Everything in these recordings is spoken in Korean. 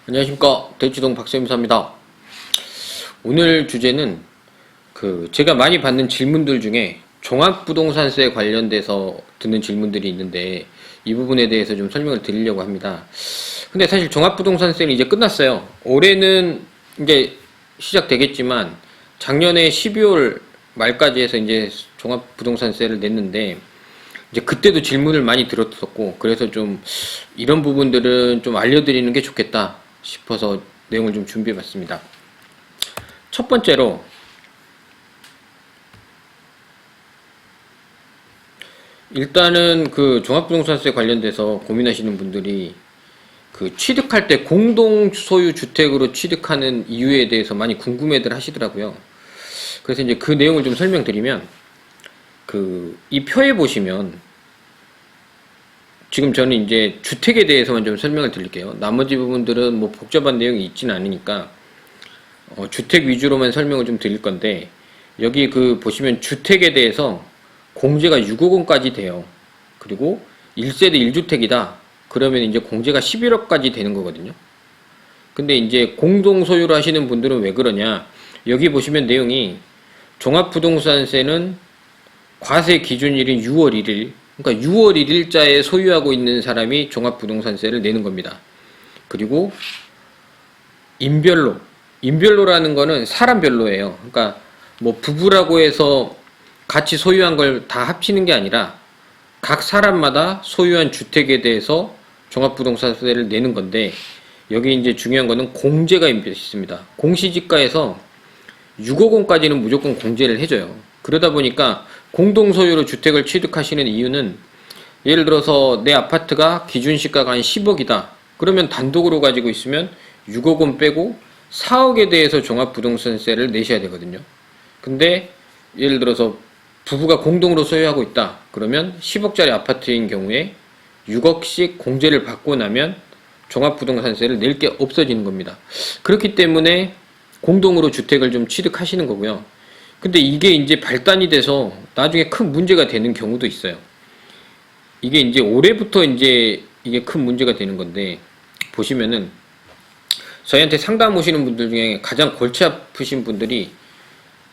안녕하십니까, 대치동 박세임사입니다. 오늘 주제는 제가 많이 받는 질문들 중에 종합부동산세 관련돼서 듣는 질문들이 있는데 이 부분에 대해서 좀 설명을 드리려고 합니다. 근데 사실 종합부동산세는 이제 끝났어요. 올해는 이제 시작되겠지만 작년에 12월 말까지 해서 이제 종합부동산세를 냈는데 이제 그때도 질문을 많이 들었었고, 그래서 좀 이런 부분들은 좀 알려드리는 게 좋겠다 싶어서 내용을 좀 준비해 봤습니다. 첫 번째로, 일단은 종합부동산세 관련돼서 고민하시는 분들이 취득할 때 공동소유 주택으로 취득하는 이유에 대해서 많이 궁금해들 하시더라고요. 그래서 이제 그 내용을 좀 설명드리면, 이 표에 보시면, 지금 저는 이제 주택에 대해서만 좀 설명을 드릴게요. 나머지 부분들은 뭐 복잡한 내용이 있지는 않으니까, 주택 위주로만 설명을 좀 드릴 건데, 여기 보시면 주택에 대해서 공제가 6억 원까지 돼요. 그리고 1세대 1주택이다. 그러면 이제 공제가 11억까지 되는 거거든요. 근데 이제 공동소유를 하시는 분들은 왜 그러냐? 여기 보시면 내용이 종합부동산세는 과세 기준일인 6월 1일, 그러니까 6월 1일자에 소유하고 있는 사람이 종합부동산세를 내는 겁니다. 그리고 인별로라는 거는 사람별로예요. 그러니까 뭐 부부라고 해서 같이 소유한 걸 다 합치는 게 아니라 각 사람마다 소유한 주택에 대해서 종합부동산세를 내는 건데, 여기 이제 중요한 거는 공제가 있습니다. 공시지가에서 6억 원까지는 무조건 공제를 해줘요. 그러다 보니까 공동소유로 주택을 취득하시는 이유는, 예를 들어서 내 아파트가 기준시가가 한 10억이다. 그러면 단독으로 가지고 있으면 6억 원 빼고 4억에 대해서 종합부동산세를 내셔야 되거든요. 근데 예를 들어서 부부가 공동으로 소유하고 있다. 그러면 10억짜리 아파트인 경우에 6억씩 공제를 받고 나면 종합부동산세를 낼 게 없어지는 겁니다. 그렇기 때문에 공동으로 주택을 좀 취득하시는 거고요. 근데 이게 이제 발단이 돼서 나중에 큰 문제가 되는 경우도 있어요. 이게 이제 올해부터 이제 이게 큰 문제가 되는 건데, 보시면은 저희한테 상담 오시는 분들 중에 가장 골치 아프신 분들이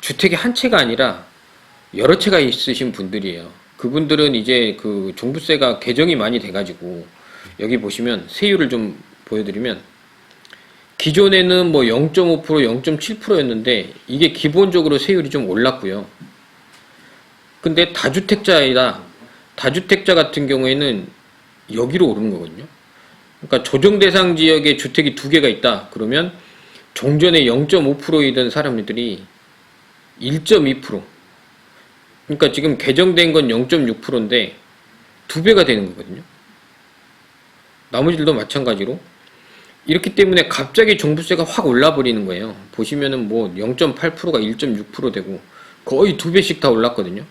주택이 한 채가 아니라 여러 채가 있으신 분들이에요. 그분들은 이제 종부세가 개정이 많이 돼가지고, 여기 보시면 세율을 좀 보여드리면, 기존에는 뭐 0.5%, 0.7%였는데 이게 기본적으로 세율이 좀 올랐고요. 근데 다주택자 같은 경우에는 여기로 오르는 거거든요. 그러니까 조정 대상 지역에 주택이 두 개가 있다. 그러면 종전에 0.5%이던 사람들이 1.2%. 그러니까 지금 개정된 건 0.6%인데 두 배가 되는 거거든요. 나머지들도 마찬가지로. 이렇기 때문에 갑자기 종부세가 확 올라버리는 거예요. 보시면은 뭐 0.8%가 1.6% 되고 거의 두 배씩 다 올랐거든요.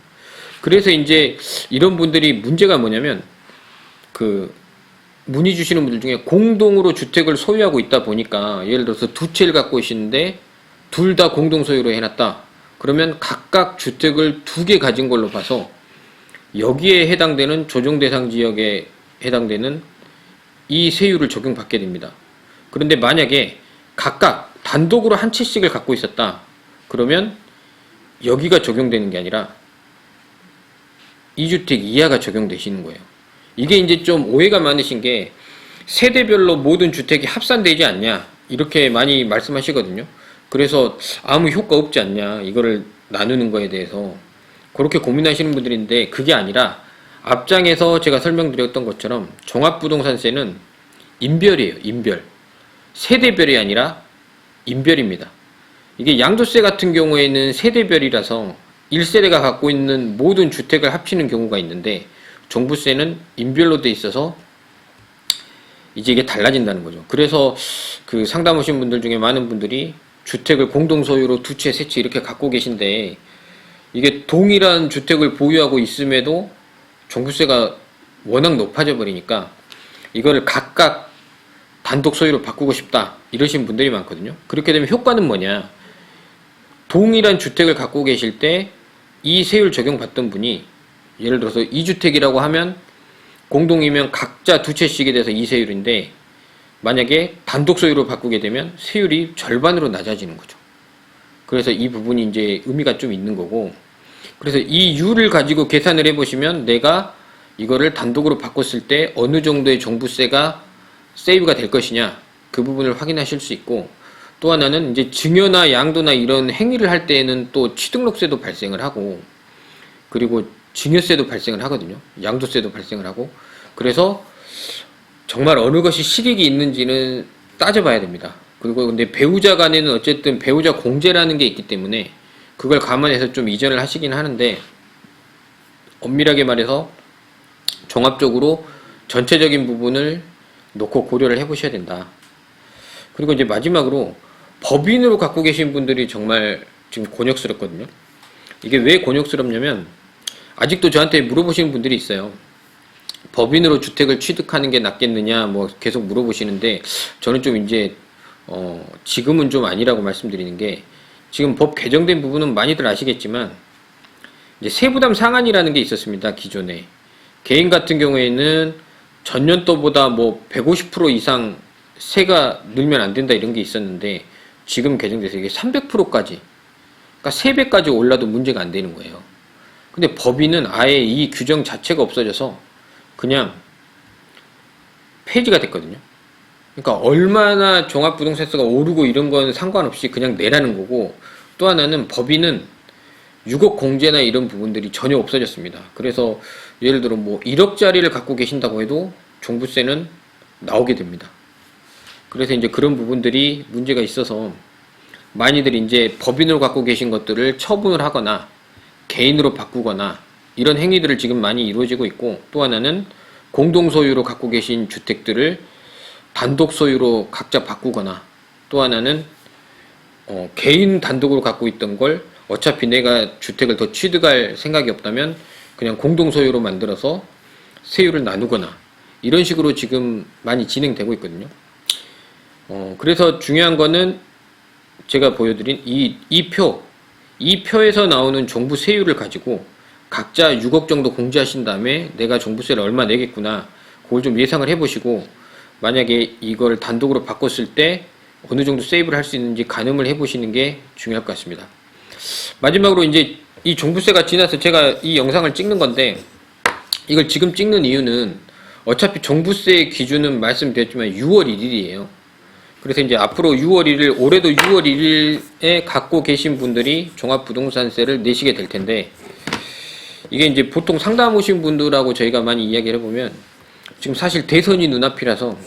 그래서 이제 이런 분들이 문제가 뭐냐면, 문의 주시는 분들 중에 공동으로 주택을 소유하고 있다 보니까, 예를 들어서 두 채를 갖고 계시는데 둘 다 공동 소유로 해놨다. 그러면 각각 주택을 두 개 가진 걸로 봐서 여기에 해당되는 조정 대상 지역에 해당되는 이 세율을 적용받게 됩니다. 그런데 만약에 각각 단독으로 한 채씩을 갖고 있었다. 그러면 여기가 적용되는 게 아니라 2주택 이하가 적용되시는 거예요. 이게 이제 좀 오해가 많으신 게, 세대별로 모든 주택이 합산되지 않냐 이렇게 많이 말씀하시거든요. 그래서 아무 효과 없지 않냐, 이거를 나누는 거에 대해서 그렇게 고민하시는 분들인데, 그게 아니라 앞장에서 제가 설명드렸던 것처럼 종합부동산세는 인별이에요. 인별. 세대별이 아니라 인별입니다. 이게 양도세 같은 경우에는 세대별이라서 1세대가 갖고 있는 모든 주택을 합치는 경우가 있는데, 종부세는 인별로 돼 있어서 이제 이게 달라진다는 거죠. 그래서 상담 오신 분들 중에 많은 분들이 주택을 공동소유로 두 채, 세 채 이렇게 갖고 계신데, 이게 동일한 주택을 보유하고 있음에도 종부세가 워낙 높아져 버리니까 이거를 각각 단독 소유로 바꾸고 싶다 이러신 분들이 많거든요. 그렇게 되면 효과는 뭐냐, 동일한 주택을 갖고 계실 때 이 세율 적용받던 분이, 예를 들어서 2주택이라고 하면 공동이면 각자 두 채씩에 대해서 2세율인데, 만약에 단독 소유로 바꾸게 되면 세율이 절반으로 낮아지는 거죠. 그래서 이 부분이 이제 의미가 좀 있는 거고, 그래서 이 유를 가지고 계산을 해보시면 내가 이거를 단독으로 바꿨을 때 어느 정도의 종부세가 세이브가 될 것이냐, 그 부분을 확인하실 수 있고, 또 하나는 이제 증여나 양도나 이런 행위를 할 때에는 또 취등록세도 발생을 하고, 그리고 증여세도 발생을 하거든요. 양도세도 발생을 하고. 그래서 정말 어느 것이 실익이 있는지는 따져봐야 됩니다. 그리고 근데 배우자 간에는 어쨌든 배우자 공제라는 게 있기 때문에 그걸 감안해서 좀 이전을 하시긴 하는데, 엄밀하게 말해서 종합적으로 전체적인 부분을 놓고 고려를 해보셔야 된다. 그리고 이제 마지막으로 법인으로 갖고 계신 분들이 정말 지금 곤욕스럽거든요. 이게 왜 곤욕스럽냐면, 아직도 저한테 물어보시는 분들이 있어요. 법인으로 주택을 취득하는 게 낫겠느냐 뭐 계속 물어보시는데, 저는 좀 이제 지금은 좀 아니라고 말씀드리는 게, 지금 법 개정된 부분은 많이들 아시겠지만 이제 세부담 상한이라는 게 있었습니다. 기존에 개인 같은 경우에는 전년도보다 뭐 150% 이상 세가 늘면 안 된다 이런 게 있었는데, 지금 개정돼서 이게 300%까지, 그러니까 3배까지 올라도 문제가 안 되는 거예요. 근데 법인은 아예 이 규정 자체가 없어져서 그냥 폐지가 됐거든요. 그러니까 얼마나 종합부동산세가 오르고 이런 건 상관없이 그냥 내라는 거고, 또 하나는 법인은 6억 공제나 이런 부분들이 전혀 없어졌습니다. 그래서 예를 들어 뭐 1억짜리를 갖고 계신다고 해도 종부세는 나오게 됩니다. 그래서 이제 그런 부분들이 문제가 있어서 많이들 이제 법인으로 갖고 계신 것들을 처분을 하거나 개인으로 바꾸거나 이런 행위들을 지금 많이 이루어지고 있고, 또 하나는 공동소유로 갖고 계신 주택들을 단독 소유로 각자 바꾸거나, 또 하나는 개인 단독으로 갖고 있던 걸 어차피 내가 주택을 더 취득할 생각이 없다면 그냥 공동소유로 만들어서 세율을 나누거나, 이런 식으로 지금 많이 진행되고 있거든요. 그래서 중요한 거는 제가 보여드린 이 표에서 나오는 종부세율을 가지고 각자 6억 정도 공제하신 다음에 내가 종부세를 얼마 내겠구나, 그걸 좀 예상을 해보시고, 만약에 이걸 단독으로 바꿨을 때 어느 정도 세이브를 할 수 있는지 가늠을 해보시는 게 중요할 것 같습니다. 마지막으로 이제 이 종부세가 지나서 제가 이 영상을 찍는 건데, 이걸 지금 찍는 이유는 어차피 종부세 기준은 말씀드렸지만 6월 1일이에요. 그래서 이제 앞으로 6월 1일, 올해도 6월 1일에 갖고 계신 분들이 종합부동산세를 내시게 될 텐데, 이게 이제 보통 상담 오신 분들하고 저희가 많이 이야기를 해보면 지금 사실 대선이 눈앞이라서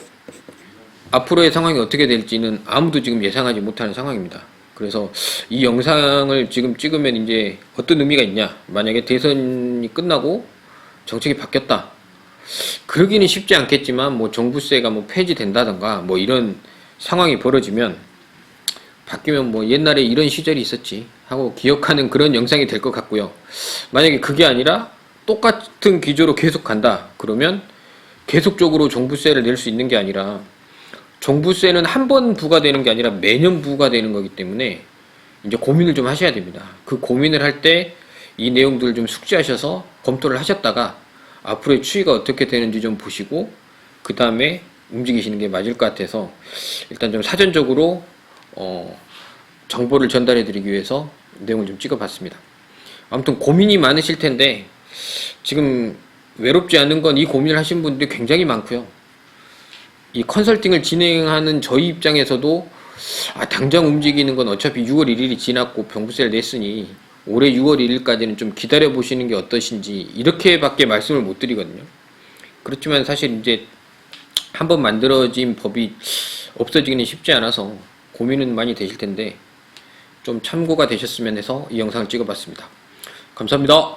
앞으로의 상황이 어떻게 될지는 아무도 지금 예상하지 못하는 상황입니다. 그래서 이 영상을 지금 찍으면 이제 어떤 의미가 있냐, 만약에 대선이 끝나고 정책이 바뀌었다, 그러기는 쉽지 않겠지만 뭐 종부세가 뭐 폐지된다던가 뭐 이런 상황이 벌어지면, 바뀌면 뭐 옛날에 이런 시절이 있었지 하고 기억하는 그런 영상이 될 것 같고요. 만약에 그게 아니라 똑같은 기조로 계속 간다 그러면 계속적으로 종부세를 낼 수 있는 게 아니라, 종부세는 한 번 부과되는 게 아니라 매년 부과되는 거기 때문에 이제 고민을 좀 하셔야 됩니다. 그 고민을 할 때 이 내용들을 좀 숙지하셔서 검토를 하셨다가 앞으로의 추이가 어떻게 되는지 좀 보시고 그 다음에 움직이시는 게 맞을 것 같아서, 일단 좀 사전적으로 정보를 전달해 드리기 위해서 내용을 좀 찍어 봤습니다. 아무튼 고민이 많으실 텐데, 지금 외롭지 않은 건 이 고민을 하신 분들이 굉장히 많고요. 이 컨설팅을 진행하는 저희 입장에서도 당장 움직이는 건 어차피 6월 1일이 지났고 종부세를 냈으니 올해 6월 1일까지는 좀 기다려 보시는 게 어떠신지, 이렇게밖에 말씀을 못 드리거든요. 그렇지만 사실 이제 한번 만들어진 법이 없어지기는 쉽지 않아서 고민은 많이 되실 텐데 좀 참고가 되셨으면 해서 이 영상을 찍어 봤습니다. 감사합니다.